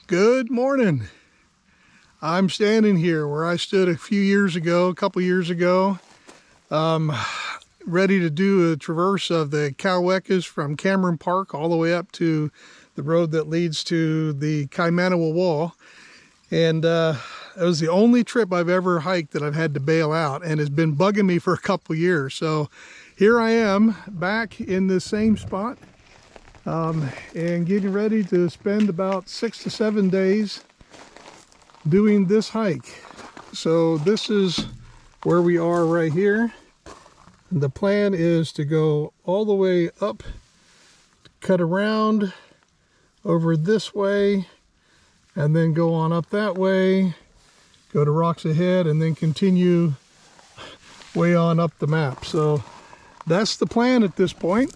Good morning. I'm standing here where I stood a couple years ago, ready to do a traverse of the Kawekas from Cameron Park all the way up to the road that leads to the Kaimanawa Wall. And it was the only trip I've ever hiked that I've had to bail out, and it's been bugging me for a couple years. So here I am back in the same spot. And getting ready to spend about 6 to 7 days doing this hike. So this is where we are right here. The plan is to go all the way up, cut around over this way, and then go on up that way, go to rocks ahead, and then continue way on up the map. So that's the plan at this point.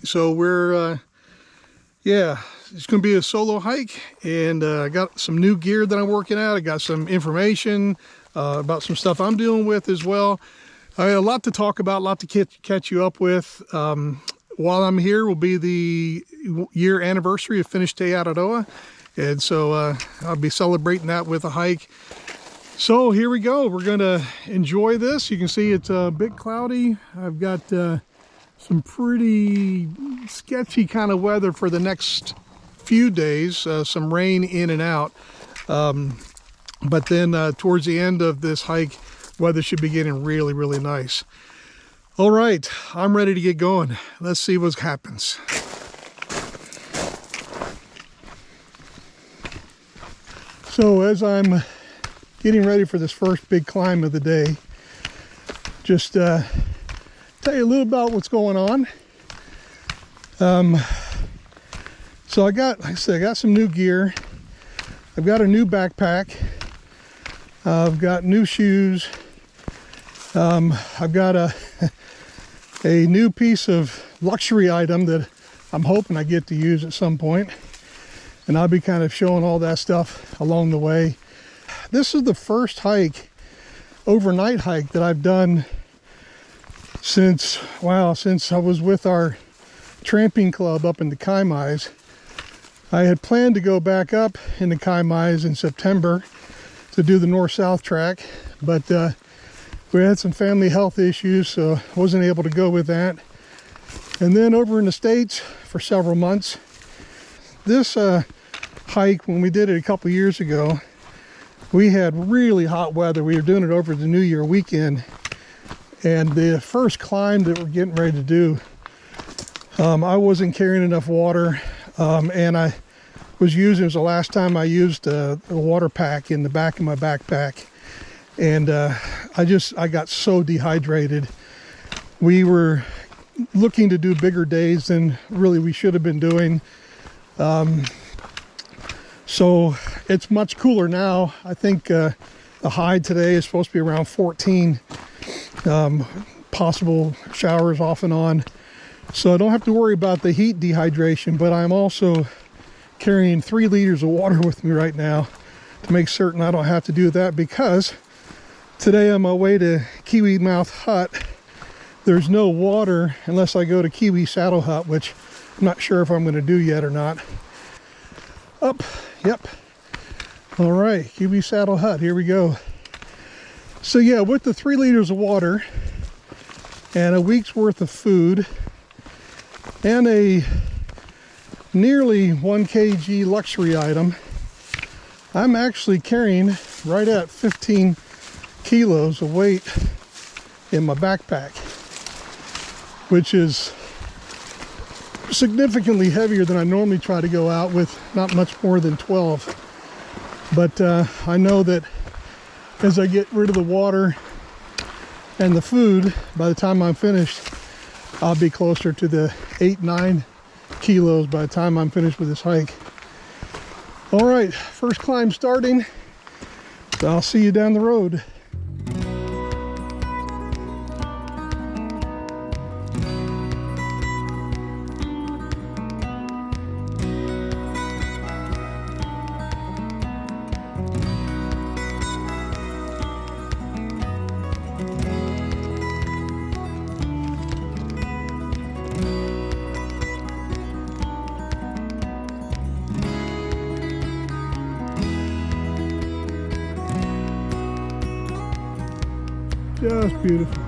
So we're, it's going to be a solo hike, and I got some new gear that I'm working out. I got some information about some stuff I'm dealing with as well. I got a lot to talk about, a lot to catch you up with. While I'm here will be the year anniversary of Finish Te Araroa, and so I'll be celebrating that with a hike. So here we go. We're going to enjoy this. You can see it's a bit cloudy. I've got some pretty sketchy kind of weather for the next few days, some rain in and out. But then towards the end of this hike, weather should be getting really, really nice. All right, I'm ready to get going. Let's see what happens. So as I'm getting ready for this first big climb of the day, just tell you a little about what's going on. So like I said, I got some new gear. I've got a new backpack. I've got new shoes. I've got a new piece of luxury item that I'm hoping I get to use at some point. And I'll be kind of showing all that stuff along the way. This is the first overnight hike that I've done since I was with our tramping club up in the Kaimais. I had planned to go back up in the Kaimais in September to do the north-south track, but we had some family health issues, so I wasn't able to go with that. And then over in the States for several months. This hike, when we did it a couple years ago, we had really hot weather. We were doing it over the New Year weekend. And the first climb that we're getting ready to do, I wasn't carrying enough water, and it was the last time I used a water pack in the back of my backpack, and I got so dehydrated. We were looking to do bigger days than really we should have been doing. So it's much cooler now. I think the high today is supposed to be around 14. Possible showers off and on, so I don't have to worry about the heat dehydration, but I'm also carrying 3 liters of water with me right now to make certain I don't have to do that, because today on my way to Kiwi Mouth Hut, there's no water unless I go to Kiwi Saddle Hut, which I'm not sure if I'm going to do yet or not. Yep. All right, Kiwi Saddle Hut, here we go. So yeah, with the 3 liters of water and a week's worth of food and a nearly 1 kg luxury item, I'm actually carrying right at 15 kilos of weight in my backpack, which is significantly heavier than I normally try to go out with, not much more than 12. But I know that as I get rid of the water and the food, by the time I'm finished, I'll be closer to the 8-9 kilos by the time I'm finished with this hike. All right, first climb starting. So I'll see you down the road. Just beautiful.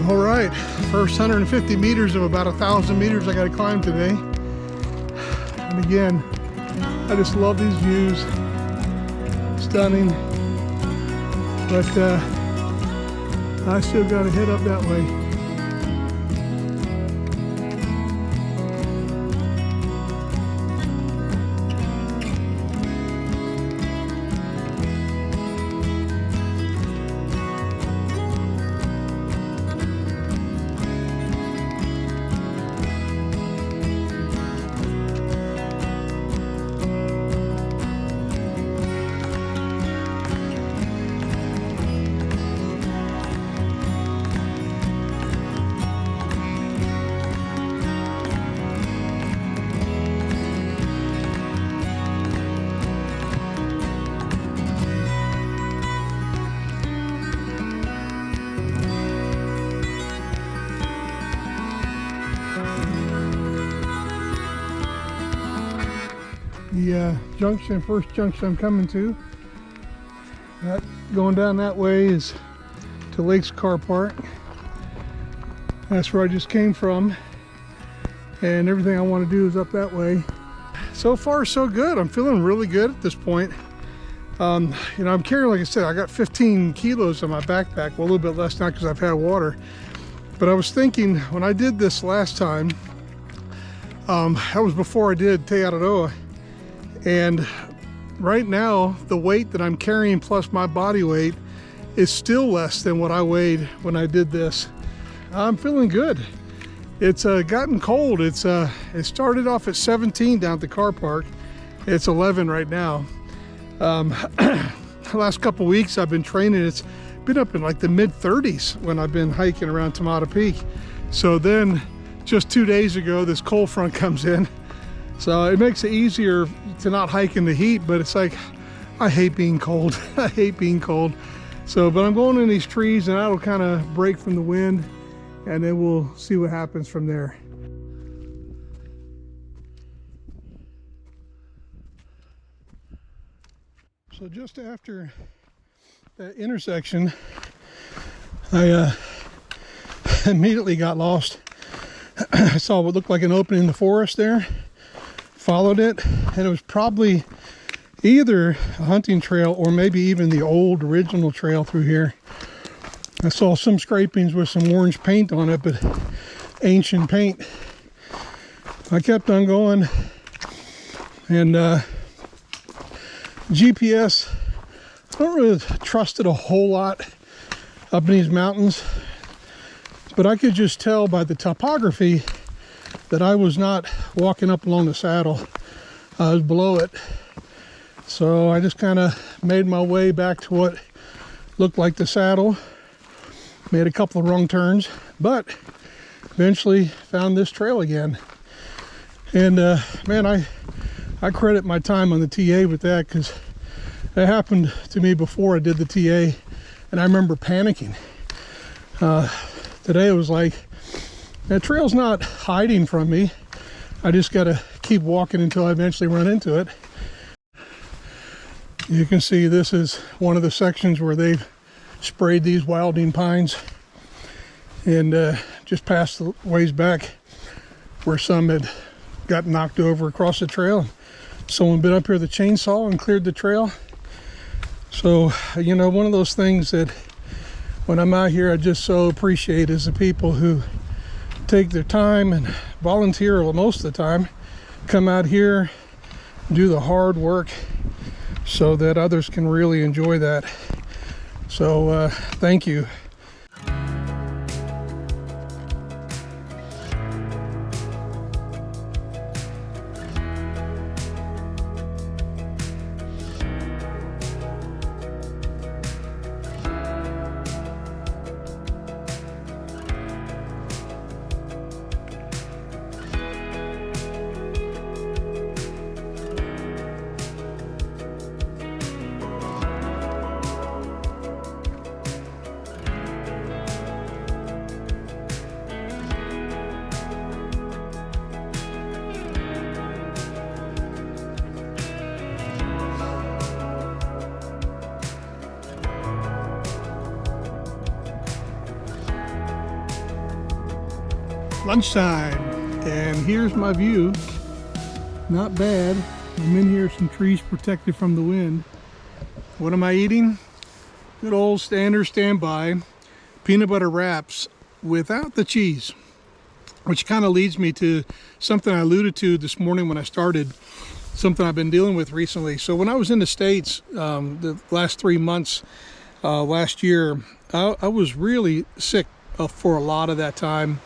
All right, first 150 meters of about 1,000 meters I got to climb today. And again, I just love these views. Stunning. But I still got to head up that way. The first junction I'm coming to, going down that way is to Lakes Car Park. That's where I just came from, and everything I want to do is up that way. So far so good. I'm feeling really good at this point. You know, I'm carrying, like I said, I got 15 kilos on my backpack. Well, a little bit less now because I've had water. But I was thinking, when I did this last time, that was before I did Te Araroa. And right now, the weight that I'm carrying plus my body weight is still less than what I weighed when I did this. I'm feeling good. It's gotten cold. It started off at 17 down at the car park. It's 11 right now. The last couple weeks I've been training. It's been up in like the mid 30s when I've been hiking around Tomato Peak. So then just 2 days ago, this cold front comes in. So it makes it easier to not hike in the heat, but it's like, I hate being cold. I hate being cold. So, but I'm going in these trees and that'll kind of break from the wind, and then we'll see what happens from there. So just after that intersection, I immediately got lost. I saw what looked like an opening in the forest there. Followed it, and it was probably either a hunting trail or maybe even the old original trail through here. I saw some scrapings with some orange paint on it, but ancient paint. I kept on going, and GPS, I don't really trust it a whole lot up in these mountains, but I could just tell by the topography that I was not walking up along the saddle. I was below it. So I just kind of made my way back to what looked like the saddle. Made a couple of wrong turns, but eventually found this trail again. And man, I credit my time on the TA with that, because it happened to me before I did the TA, and I remember panicking. Today it was like, the trail's not hiding from me. I just got to keep walking until I eventually run into it. You can see this is one of the sections where they've sprayed these wilding pines, and just past the ways back where some had got knocked over across the trail. Someone been up here with a chainsaw and cleared the trail. So, you know, one of those things that when I'm out here I just so appreciate is the people who take their time and volunteer most of the time, come out here, do the hard work so that others can really enjoy that. So thank you. Lunchtime, and here's my view. Not bad. I'm in here, some trees protected from the wind. What am I eating? Good old standard standby peanut butter wraps without the cheese, which kind of leads me to something I alluded to this morning when I started, something I've been dealing with recently. So when I was in the States the last 3 months last year, I was really sick for a lot of that time.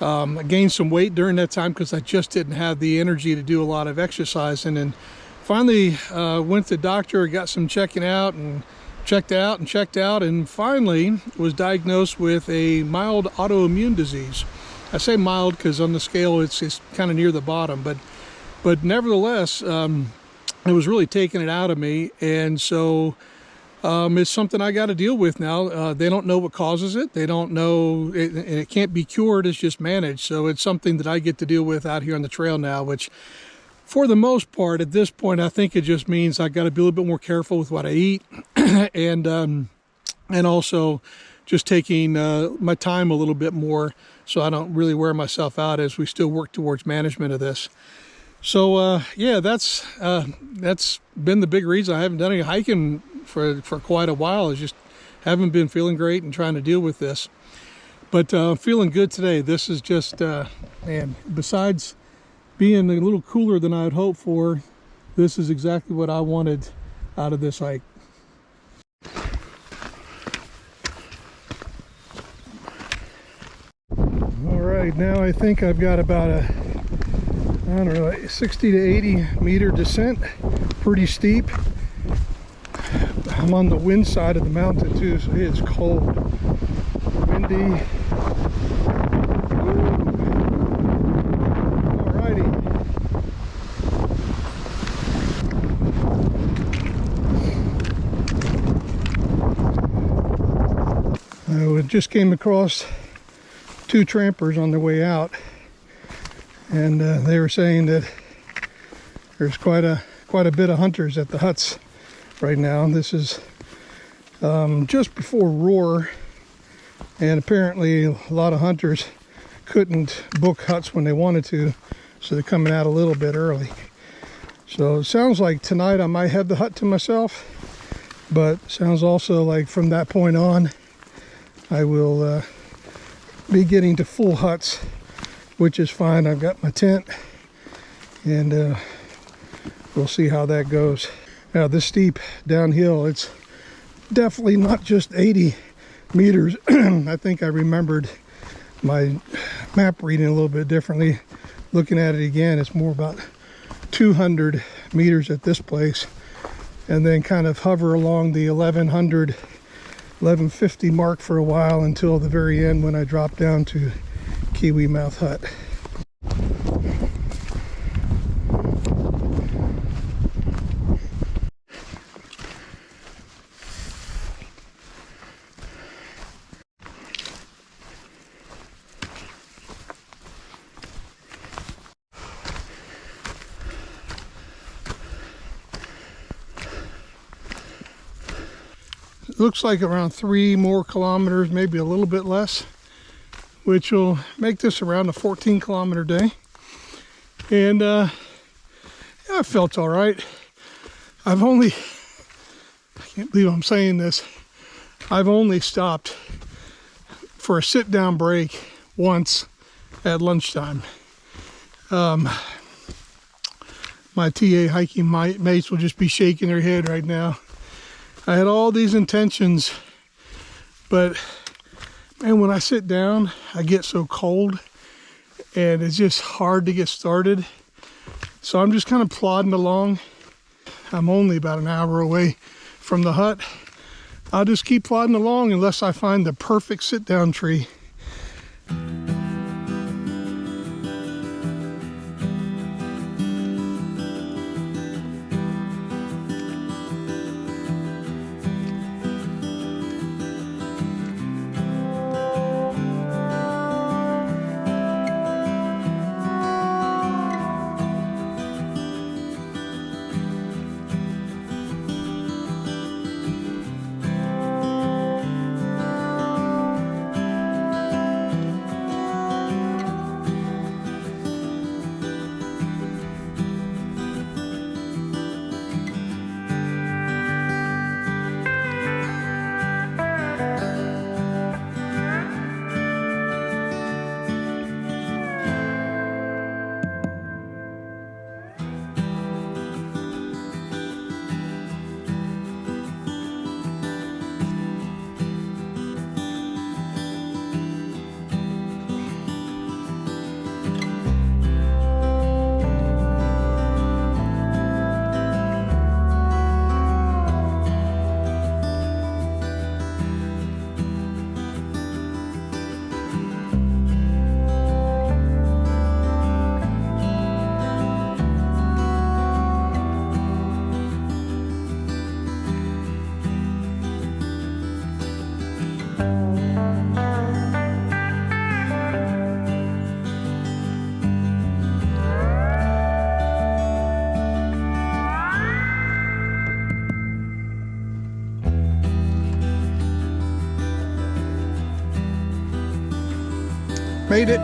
I gained some weight during that time because I just didn't have the energy to do a lot of exercise. And then finally went to the doctor, got some checking out, and checked out, and finally was diagnosed with a mild autoimmune disease. I say mild because on the scale it's kind of near the bottom, but nevertheless, it was really taking it out of me. And so it's something I got to deal with now. They don't know what causes it. They don't know, and it can't be cured. It's just managed. So it's something that I get to deal with out here on the trail now, which for the most part at this point, I think it just means I got to be a little bit more careful with what I eat, and also just taking my time a little bit more so I don't really wear myself out as we still work towards management of this. So yeah, that's been the big reason I haven't done any hiking for quite a while. Is just haven't been feeling great and trying to deal with this. But feeling good today. This is just man, besides being a little cooler than I had hoped for, this is exactly what I wanted out of this hike. All right, now I think I've got about a, I don't know, 60 to 80 meter descent, pretty steep. I'm on the wind side of the mountain too, so it's cold, windy. Alrighty. I just came across 2 trampers on their way out, and they were saying that there's quite a bit of hunters at the huts right now. This is just before roar, and apparently a lot of hunters couldn't book huts when they wanted to, so they're coming out a little bit early. So it sounds like tonight I might have the hut to myself, but sounds also like from that point on I will be getting to full huts, which is fine. I've got my tent, and we'll see how that goes. Now this steep downhill, it's definitely not just 80 meters. I think I remembered my map reading a little bit differently. Looking at it again, it's more about 200 meters at this place, and then kind of hover along the 1100, 1150 mark for a while until the very end when I drop down to Kiwi Mouth Hut. Looks like around 3 more kilometers, maybe a little bit less, which will make this around a 14-kilometer day. And I felt all right. I can't believe I'm saying this, I've only stopped for a sit-down break once at lunchtime. My TA hiking mates will just be shaking their head right now. I had all these intentions, but man, when I sit down, I get so cold and it's just hard to get started. So I'm just kind of plodding along. I'm only about an hour away from the hut. I'll just keep plodding along unless I find the perfect sit-down tree. Made it.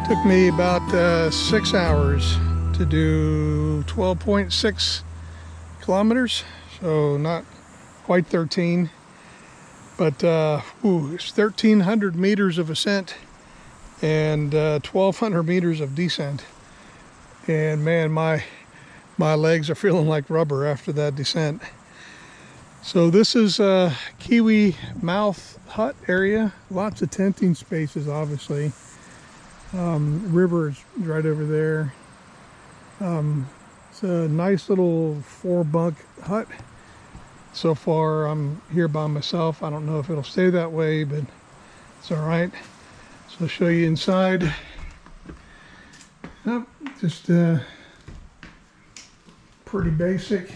Took me about 6 hours to do 12.6 kilometers, so not quite 13, but it's 1,300 meters of ascent and 1,200 meters of descent. And man, my legs are feeling like rubber after that descent. So this is Kiwi mouth hut area. Lots of tenting spaces, obviously. River is right over there. It's a nice little 4-bunk hut. So far I'm here by myself. I don't know if it'll stay that way, but it's all right. So I'll show you inside. Oh, just pretty basic.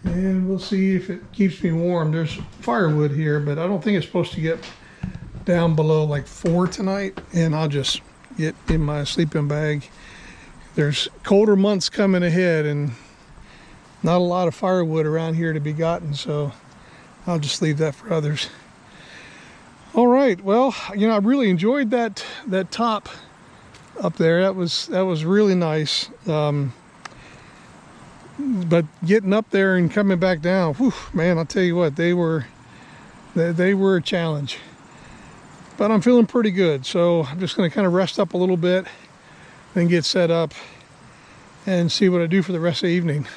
And we'll see if it keeps me warm. There's firewood here, but I don't think it's supposed to get down below like 4 tonight. And I'll just get in my sleeping bag. There's colder months coming ahead and not a lot of firewood around here to be gotten, so I'll just leave that for others. All right, well, you know, I really enjoyed that top up there. That was really nice. But getting up there and coming back down, whew, man, I'll tell you what, they were a challenge. But I'm feeling pretty good, so I'm just going to kind of rest up a little bit, then get set up and see what I do for the rest of the evening.